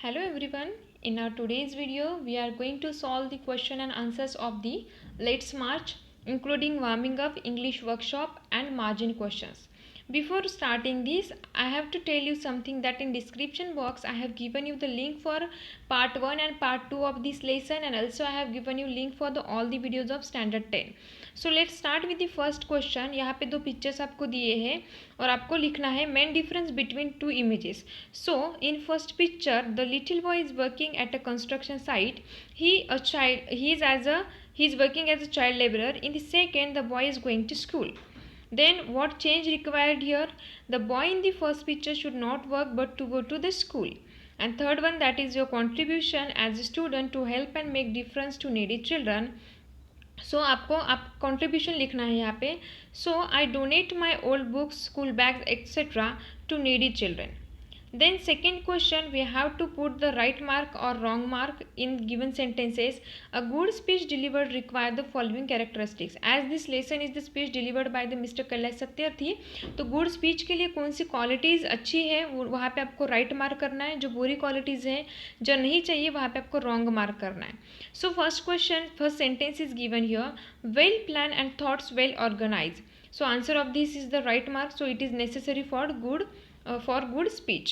Hello everyone. In our today's video, we are going to solve the question and answers of the Let's March, including warming up, English workshop and margin questions. Before starting this, I have to tell you something that in description box I have given you the link for part 1 and part 2 of this lesson, and also I have given you link for all the videos of standard 10. So let's start with the first question. यहाँ पे दो pictures आपको दिए हैं और आपको लिखना है main difference between two images. So in first picture the little boy is working at a construction site. He is working as a child laborer. In the second, the boy is going to school. Then what change required here? The boy in the first picture should not work but to go to the school. And third one, that is your contribution as a student to help and make difference to needy children. So आपको contribution लिखना है यहाँ पे. So I donate my old books, school bags etcetera to needy children. Then second question, we have to put the right mark or wrong mark in given sentences. A good speech delivered require the following characteristics. As this lesson is the speech delivered by the Mr. Kailash Satyarthi, तो good speech के लिए कौन सी qualities अच्छी है वहाँ पे आपको right mark करना है. जो बुरी क्वालिटीज़ है जो नहीं चाहिए वहाँ पे आपको रॉन्ग मार्क करना है. So first question, first sentence is given here, well plan and thoughts well organise. So answer of this is the right mark. So it is necessary for good speech.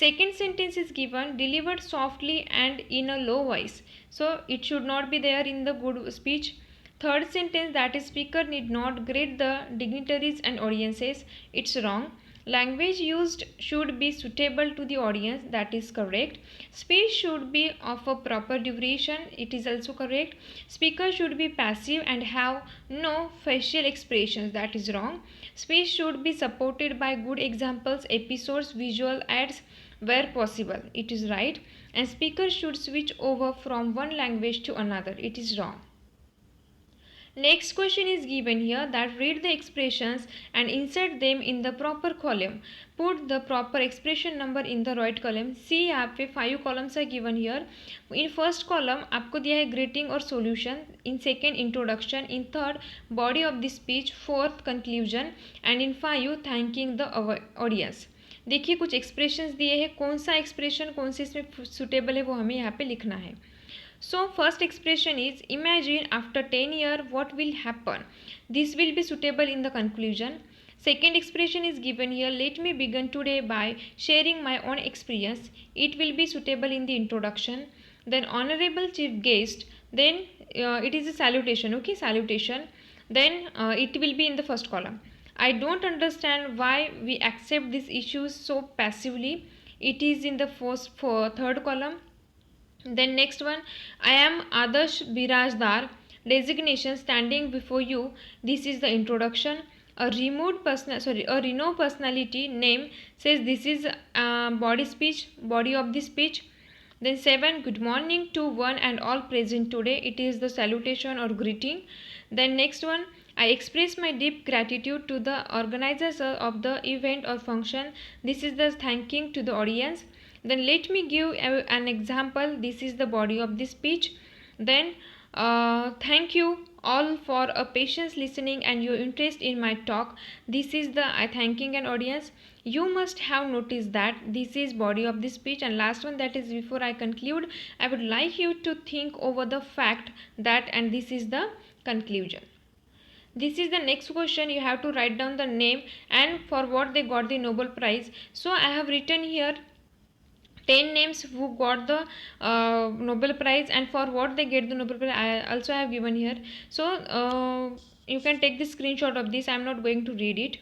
Second sentence is given, delivered softly and in a low voice. So it should not be there in the good speech. Third sentence, that is speaker need not grade the dignitaries and audiences. It's wrong. Language used should be suitable to the audience. That is correct. Speech should be of a proper duration. It is also correct. Speaker should be passive and have no facial expressions. That is wrong. Speech should be supported by good examples, episodes, visual aids where possible. It is right. And speaker should switch over from one language to another. It is wrong. Next question is given here, that read the expressions and insert them in the proper column. Put the proper expression number in the right column. See यहाँ पे 5 columns are given here. In first column आपको दिया है greeting और solution. In second, introduction. In third, body of the speech. Fourth, conclusion. And in 5, thanking the audience. देखिए कुछ expressions दिए हैं, कौन सा expression कौन से इसमें suitable है वो हमें यहाँ पे लिखना है. So first expression is, imagine after 10 years what will happen. This will be suitable in the conclusion. Second expression is given here, let me begin today by sharing my own experience. It will be suitable in the introduction. Then honorable chief guest, then it is a salutation, okay, salutation. Then it will be in the first column. I don't understand why we accept these issues so passively. It is in the third column. Then next one, I am Adarsh Birajdar, designation standing before you. This is the introduction. A renowned personality name says this is body of the speech. Then 7, good morning to one and all present today. It is the salutation or greeting. Then next one, I express my deep gratitude to the organizers of the event or function. This is the thanking to the audience. Then let me give an example. This is the body of the speech. Then thank you all for a patience listening and your interest in my talk. This is the thanking an audience. You must have noticed that this is body of the speech. And last one, that is before I conclude, I would like you to think over the fact that, and this is the conclusion. This is the next question. You have to write down the name and for what they got the Nobel Prize. So I have written here 10 names who got the Nobel Prize and for what they get the Nobel Prize. I also have given here. So you can take the screenshot of this. I am not going to read it.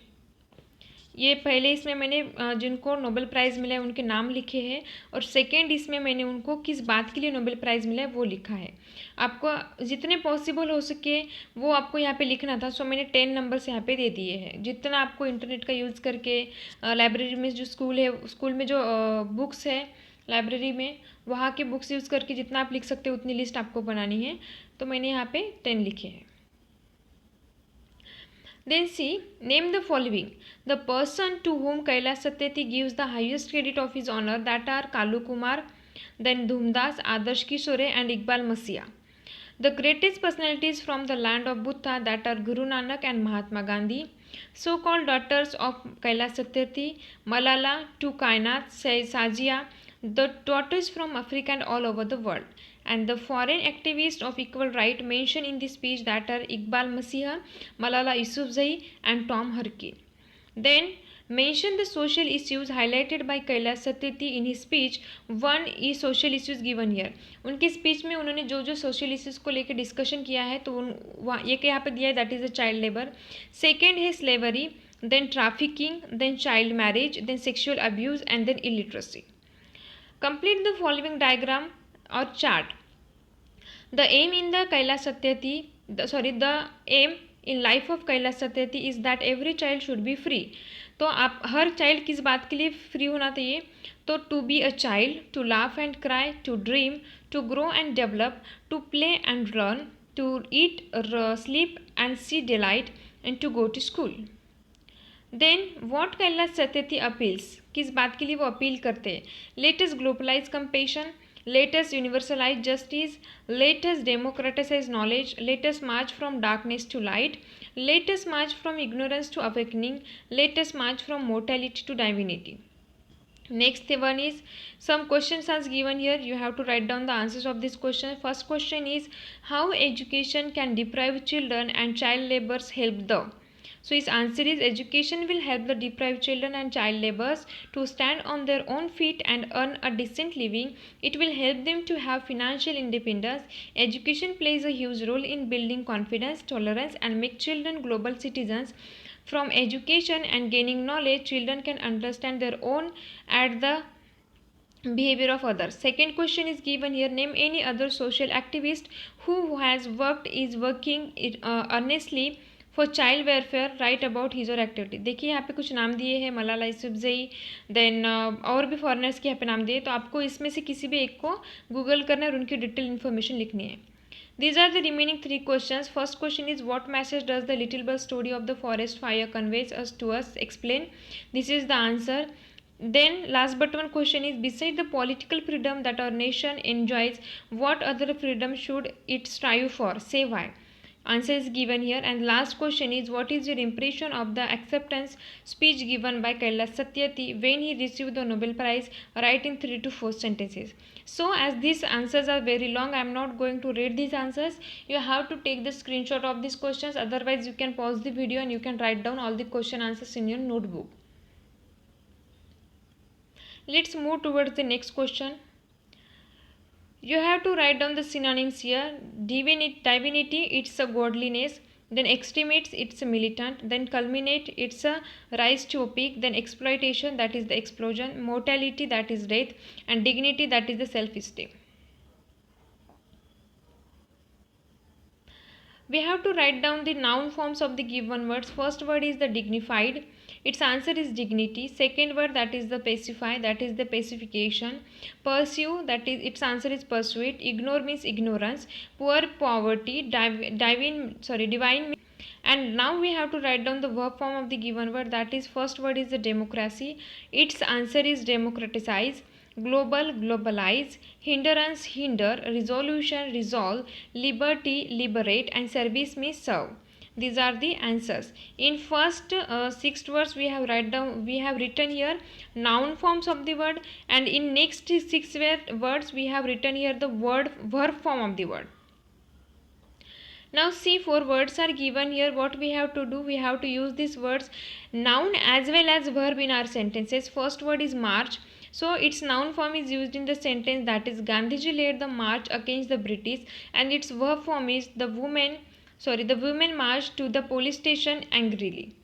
ये पहले इसमें मैंने जिनको Nobel prize मिला है उनके नाम लिखे हैं और सेकेंड इसमें मैंने उनको किस बात के लिए नोबेल प्राइज़ मिला है वो लिखा है. आपको जितने पॉसिबल हो सके वो आपको यहाँ पे लिखना था. सो मैंने 10 नंबर्स यहाँ पे दे दिए हैं. जितना आपको इंटरनेट का यूज़ करके लाइब्रेरी में जो स्कूल में जो बुक्स है लाइब्रेरी में वहाँ के बुक्स यूज़ करके जितना आप लिख सकते हो उतनी लिस्ट आपको बनानी है. तो मैंने यहाँ पे 10 लिखे हैं. Then see, name the following. The person to whom Kailash Satyarthi gives the highest credit of his honor, that are Kalu Kumar, then Dhumdas, Adarsh Kishore and Iqbal Masiha. The greatest personalities from the land of Buddha, that are Guru Nanak and Mahatma Gandhi. So-called daughters of Kailash Satyarthi, Malala, To Kainat, Sazia, the daughters from Africa and all over the world. And the foreign activists of equal right mentioned in this speech that are Iqbal Masiha, Malala Yousafzai, and Tom Harkin. Then mention the social issues highlighted by Kailash Satyarthi in his speech. One is social issues given here. उनकी speech में उन्होंने जो जो social issues को लेकर discussion किया है तो ये यहाँ पे दिया है, that is the child labour. Second है slavery, then trafficking, then child marriage, then sexual abuse and then illiteracy. Complete the following diagram or chart. The aim in the Kailash Satyarthi, the aim in life of Kailash Satyarthi is that every child should be free. तो आप her child किस बात के लिए free होना चाहिए? तो to be a child, to laugh and cry, to dream, to grow and develop, to play and learn, to eat, sleep and see delight, and to go to school. Then what Kailash Satyarthi appeals, किस बात के लिए वो appeal करते हैं? Let us globalise compassion, let us universalize justice, let us democratize knowledge, let us march from darkness to light, let us march from ignorance to awakening, let us march from mortality to divinity. Next one is some questions are given here. You have to write down the answers of this question. First question is, how education can deprive children and child laborers help the? So his answer is, education will help the deprived children and child laborers to stand on their own feet and earn a decent living. It will help them to have financial independence. Education plays a huge role in building confidence, tolerance, and make children global citizens. From education and gaining knowledge, children can understand their own and the behavior of others. Second question is given here. Name any other social activist who has worked, is working earnestly for child welfare, right about his और activity. देखिए यहाँ पे कुछ नाम दिए हैं, Malala Yousafzai, then और भी फॉरेनर्स के यहाँ पे नाम दिए. तो आपको इसमें से किसी भी एक को गूगल करना है और उनकी डिटेल इन्फॉर्मेशन लिखनी है. These are the remaining three questions. First question is, what message does the Little Bird story of the forest fire conveys us to us? Explain. This is the answer. Then last but one question is, beside the political freedom that our nation enjoys, what other freedom should it strive for? Say why. Answer is given here. And last question is, what is your impression of the acceptance speech given by Kailash Satyarthi when he received the Nobel Prize? Write in 3 to 4 sentences. So as these answers are very long, I am not going to read these answers. You have to take the screenshot of these questions. Otherwise you can pause the video and you can write down all the question answers in your notebook. Let's move towards the next question. You have to write down the synonyms here. Divinity, it's a godliness. Then extremate, it's a militant. Then culminate, it's a rise to a peak. Then exploitation, that is the explosion. Mortality, that is death. And dignity, that is the self-esteem. We have to write down the noun forms of the given words. First word is the dignified. Its answer is dignity. Second word, that is the pacify, that is the pacification. Pursue, that is its answer is pursuit. Ignore means ignorance. Poor, poverty. Divine. And now we have to write down the verb form of the given word. That is, first word is the democracy. Its answer is democratize. Global, globalize. Hindrance, hinder. Resolution, resolve. Liberty, liberate. And service means serve. These are the answers. In first 6 words we have written here noun forms of the word, and in next 6 words we have written here the verb form of the word. Now see, 4 words are given here. What we have to do, we have to use these words noun as well as verb in our sentences. First word is march. So its noun form is used in the sentence, that is, Gandhiji led the march against the British, and its verb form is the women marched to the police station angrily.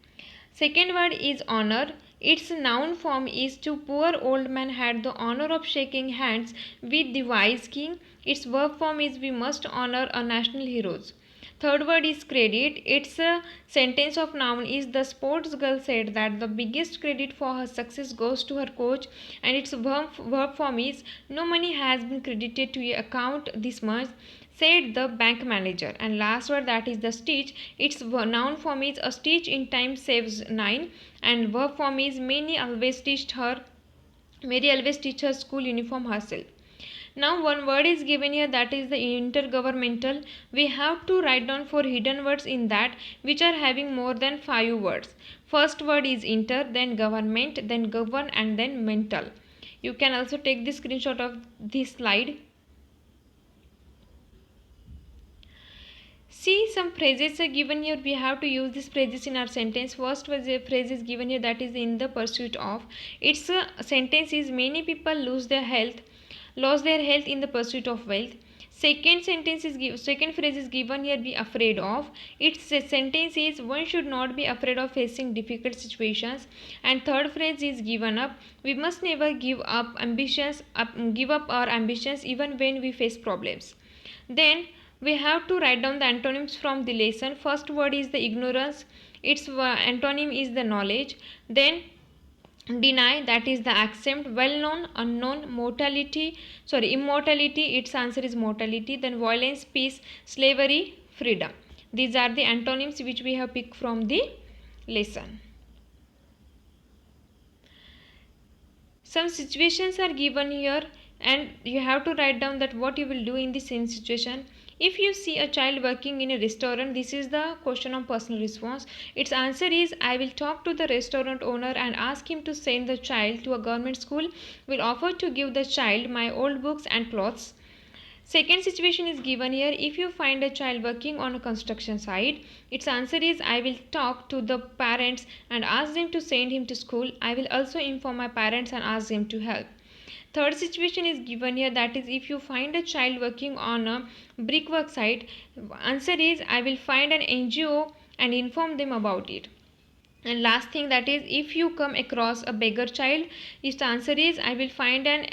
Second word is honor. Its noun form is to poor old man had the honor of shaking hands with the wise king. Its verb form is we must honor our national heroes. Third word is credit. Its sentence of noun is the sports girl said that the biggest credit for her success goes to her coach, and its verb form is no money has been credited to your account this month, said the bank manager. And last word, that is the stitch. Its noun form is a stitch in time saves 9, and verb form is Mary always stitched her school uniform herself. Now one word is given here, that is the intergovernmental. We have to write down 4 hidden words in that which are having more than 5 words. First word is inter, then government, then govern, and then mental. You can also take the screenshot of this slide. See, some phrases are given here. We have to use these phrases in our sentence. First phrase is given here, that is in the pursuit of. Its sentence is many people lost their health in the pursuit of wealth. Second phrase is given here, be afraid of. Its sentence is one should not be afraid of facing difficult situations. And third phrase is given up. We must never give up our ambitions even when we face problems. Then we have to write down the antonyms from the lesson. First word is the ignorance. Its antonym is the knowledge. Then deny, that is the accept. Well known, unknown. Immortality, its answer is mortality. Then violence, peace. Slavery, freedom. These are the antonyms which we have picked from the lesson. Some situations are given here and you have to write down that what you will do in the same situation. If you see a child working in a restaurant, this is the question of personal response. Its answer is, I will talk to the restaurant owner and ask him to send the child to a government school. Will offer to give the child my old books and clothes. Second situation is given here. If you find a child working on a construction site, its answer is, I will talk to the parents and ask them to send him to school. I will also inform my parents and ask them to help. Third situation is given here, that is if you find a child working on a brickwork site, answer is, I will find an NGO and inform them about it. And last thing, that is if you come across a beggar child, its answer is, I will find an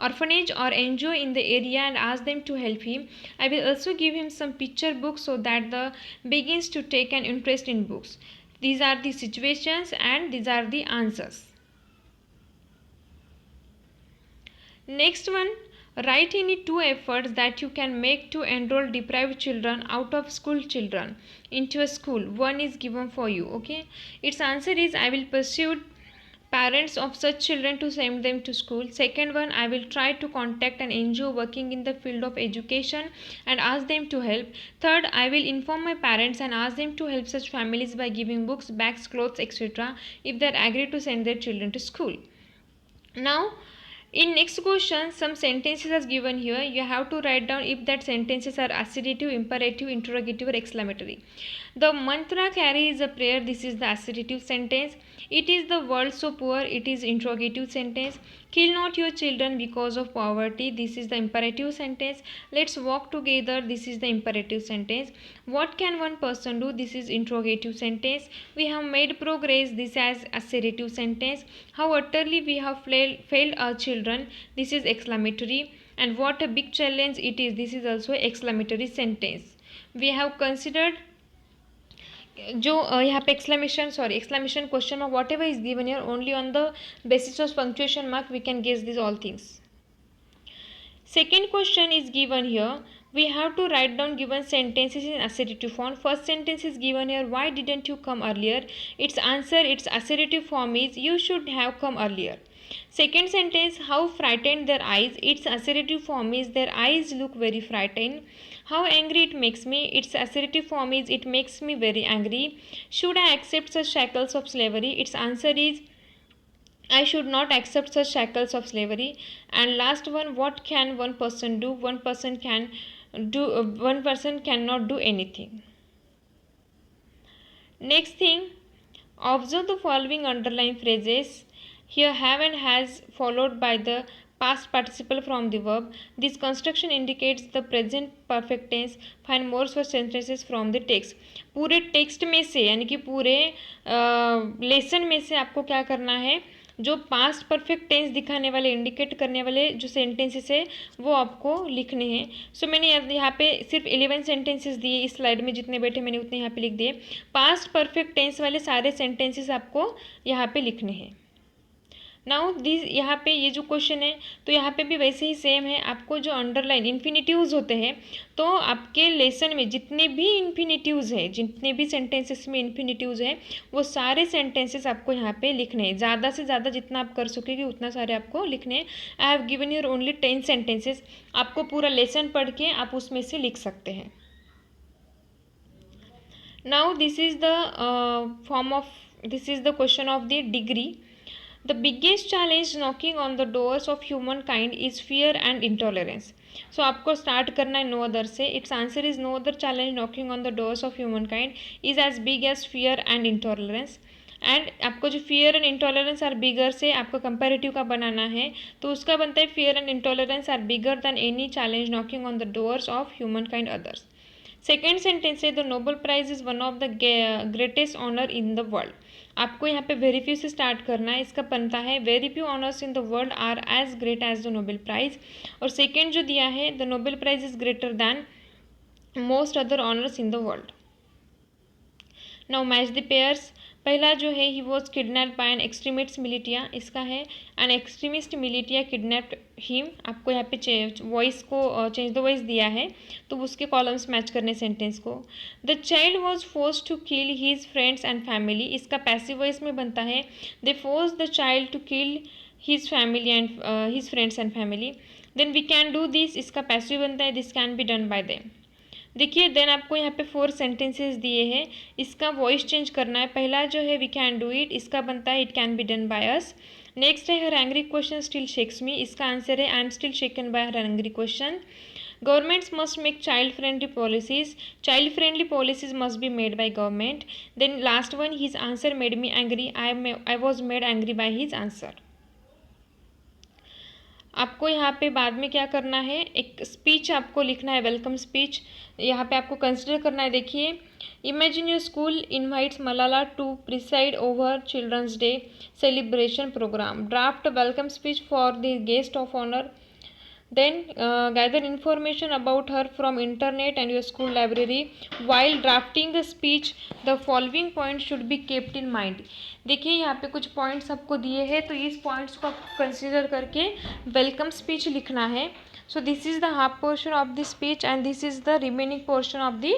orphanage or NGO in the area and ask them to help him. I will also give him some picture books so that the begins to take an interest in books. These are the situations and these are the answers. Next one, write any two efforts that you can make to enroll deprived children out of school children into a school. One is given for you. Okay, its answer is, I will pursue parents of such children to send them to school. Second one, I will try to contact an NGO working in the field of education and ask them to help. Third, I will inform my parents and ask them to help such families by giving books, bags, clothes, etc. if they agree to send their children to school. Now, in next question, some sentences are given here. You have to write down if that sentences are assertive, imperative, interrogative or exclamatory. The mantra carries a prayer. This is the assertive sentence. It is the world so poor. It is interrogative sentence. Kill not your children because of poverty. This is the imperative sentence. Let's walk together. This is the imperative sentence. What can one person do? This is interrogative sentence. We have made progress. This is assertive sentence. How utterly we have failed our children. This is exclamatory. And what a big challenge it is. This is also exclamatory sentence. We have considered जो यहाँ पे exclamation question mark whatever is given here, only on the basis of punctuation mark we can guess these all things. Second question is given here. We have to write down given sentences in assertive form. First sentence is given here, why didn't you come earlier? Its answer, its assertive form is, you should have come earlier. Second sentence, how frightened their eyes. Its assertive form is, their eyes look very frightened. How angry it makes me. Its assertive form is, it makes me very angry. Should I accept such shackles of slavery? Its answer is, I should not accept such shackles of slavery. And last one, what can one person do? One person cannot do anything. Next thing, observe the following underlined phrases. Here, have and has followed by the past participle from the verb. This construction indicates the present perfect tense. Find more such sentences from the text. पूरे text में से यानी कि पूरे lesson में से आपको क्या करना है, जो पास्ट परफेक्ट टेंस दिखाने वाले, इंडिकेट करने वाले जो सेंटेंसेस है वो आपको लिखने हैं. सो मैंने यहाँ पे सिर्फ 11 सेंटेंसेस दिए. इस स्लाइड में जितने बैठे मैंने उतने यहाँ पे लिख दिए. पास्ट परफेक्ट टेंस वाले सारे सेंटेंसेस आपको यहाँ पे लिखने हैं. नाउ दिस, यहाँ पे ये जो क्वेश्चन है तो यहाँ पे भी वैसे ही सेम है. आपको जो अंडरलाइन इन्फिनिटिव्स होते हैं, तो आपके लेसन में जितने भी इन्फिनिटिव्स है, जितने भी सेंटेंसेस में इन्फिनिटिव्स है, वो सारे सेंटेंसेस आपको यहाँ पे लिखने हैं. ज़्यादा से ज़्यादा जितना आप कर सकेंगे उतना सारे आपको लिखने हैं. I have given your only 10 sentences. आपको पूरा लेसन पढ़ के आप उसमें से लिख सकते हैं. Now this is the form of, this is the question of the degree. The biggest challenge knocking on the doors of humankind is fear and intolerance. So आपको स्टार्ट करना है नो अदर से. Its answer is no other challenge knocking on the doors of humankind is as big as fear and intolerance. And आपको जो fear and intolerance are bigger से आपको comparative का बनाना है तो उसका बनता है fear and intolerance are bigger than any challenge knocking on the doors of humankind others. Second sentence है the Nobel prize is one of the greatest honour in the world. आपको यहाँ पे वेरी फ्यू से start करना है. इसका बनता है very few honours in the world are as great as the Nobel prize. और सेकेंड जो दिया है the Nobel prize is greater than most other honours in the world. Now match the pairs. पहला जो है he was kidnapped by an extremist militia. इसका है an extremist militia kidnapped him. आपको यहाँ पे वॉइस को चेंज द वॉइस दिया है तो उसके कॉलम्स मैच करने सेंटेंस को. The child was force to kill his friends and family. इसका पैसिव वॉइस में बनता है they force the child to kill his family and his friends and family. Then we can do this. इसका passive बनता है this can be done by them. देखिए then आपको यहाँ पे 4 सेंटेंसेस दिए हैं. इसका वॉइस चेंज करना है. पहला जो है वी कैन डू इट. इसका बनता है it can be done by us. Next है her angry question still shakes me. इसका आंसर है I am still shaken by her angry question. Governments must make child friendly policies. Child friendly policies must be made by government. Then last one his answer made me angry. I was made angry by his answer. आपको यहाँ पे बाद में क्या करना है एक speech आपको लिखना है वेलकम स्पीच. यहाँ पे आपको कंसिडर करना है. देखिए imagine your school invites Malala to preside over children's day celebration programme. Draft welcome speech for the guest of honour. Then gather information about her from internet and your school library. While drafting the speech, the following points should be kept in mind. देखिए यहाँ पे कुछ points आपको दिए हैं तो इस points को आपको कंसिडर करके वेलकम स्पीच लिखना है. So this is the half portion of the speech and this is the remaining portion of the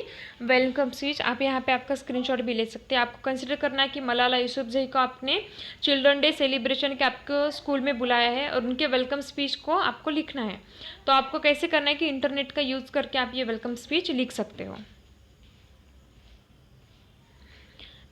welcome speech. आप यहाँ पे आपका स्क्रीनशॉट भी ले सकते हैं. आपको कंसिडर करना है कि मलाला यूसुफजई को आपने चिल्ड्रन डे सेलिब्रेशन के आपको स्कूल में बुलाया है और उनके वेलकम स्पीच को आपको लिखना है. तो आपको कैसे करना है कि इंटरनेट का यूज़ करके आप ये वेलकम स्पीच लिख सकते हो.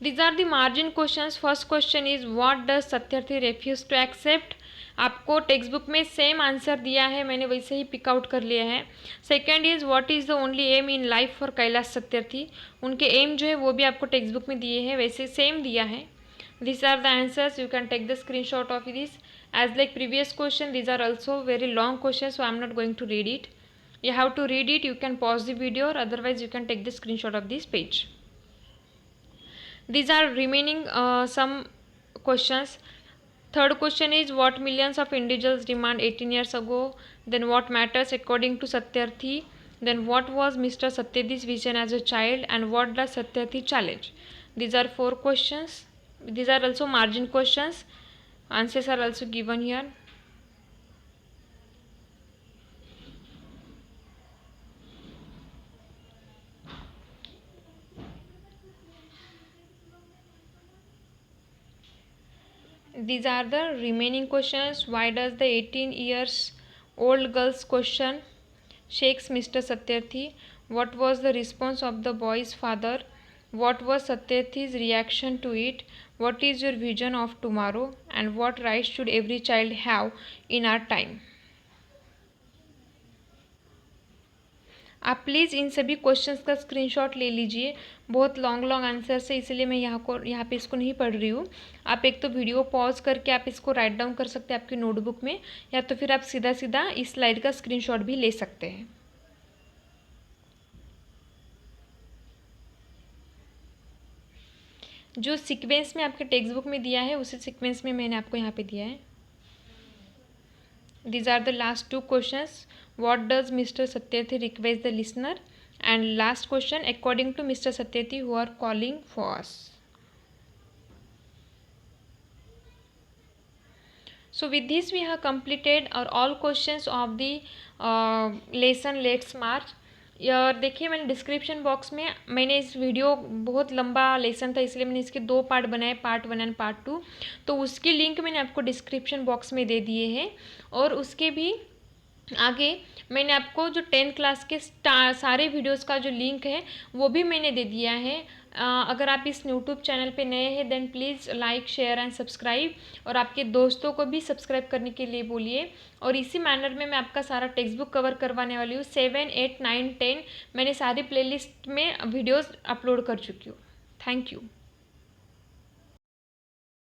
These are the margin questions. First question is what does Satyarthi refuse to accept. आपको टेक्स्ट बुक में सेम आंसर दिया है मैंने वैसे ही पिक आउट कर लिया है. Second is what is the only aim in life for Kailash Satyarthi. उनके एम जो है वो भी आपको टेक्स्ट बुक में दिए हैं वैसे सेम दिया है. These are the answers. You can take the screenshot of this. As like previous question, these are also very long questions, so I am not going to read it. You have to read it. You can pause the video, or otherwise you can take the screenshot of this page. These are remaining some questions. Third question is what millions of individuals demand 18 years ago. Then what matters according to Satyarthi. Then what was Mr. Satyarthi's vision as a child and what does Satyarthi challenge. These are 4 questions. These are also margin questions. Answers are also given here. These are the remaining questions. Why does the 18 years old girl's question shakes Mr. Satyarthi? What was the response of the boy's father? What was Satyarthi's reaction to it? What is your vision of tomorrow? And what rights should every child have in our time? आप please इन सभी questions का screenshot ले लीजिए. बहुत long answers है इसलिए मैं यहाँ पे इसको नहीं पढ़ रही हूँ. आप एक तो वीडियो पॉज करके आप इसको राइट डाउन कर सकते हैं आपकी नोटबुक में या तो फिर आप सीधा सीधा इस स्लाइड का स्क्रीनशॉट भी ले सकते हैं. जो सीक्वेंस में आपके टेक्स्ट बुक में दिया है उसी सीक्वेंस में मैंने आपको यहाँ पे दिया है. These are the last 2 questions. What does Mr. Satyarthi request the listener? And last question, according to Mr. Satyarthi, who are calling for us? So with this we have completed our all questions of the lesson Let's March. यार देखिए मैंने description box में मैंने इस video बहुत लंबा lesson था इसलिए मैंने इसके 2 पार्ट बनाए पार्ट 1 एंड पार्ट 2. तो उसकी लिंक मैंने आपको डिस्क्रिप्शन बॉक्स में दे दिए हैं और उसके भी आगे मैंने आपको जो 10th क्लास के सारे वीडियोस का जो लिंक है वो भी मैंने दे दिया है. अगर आप इस यूट्यूब चैनल पे नए हैं then please like share and subscribe, और आपके दोस्तों को भी सब्सक्राइब करने के लिए बोलिए। और इसी मैनर में मैं आपका सारा टेक्स्ट बुक कवर करवाने वाली हूँ। 7, 8, 9, 10 मैंने सारी प्लेलिस्ट में वीडियोज़ अपलोड कर चुकी हूँ। Thank you.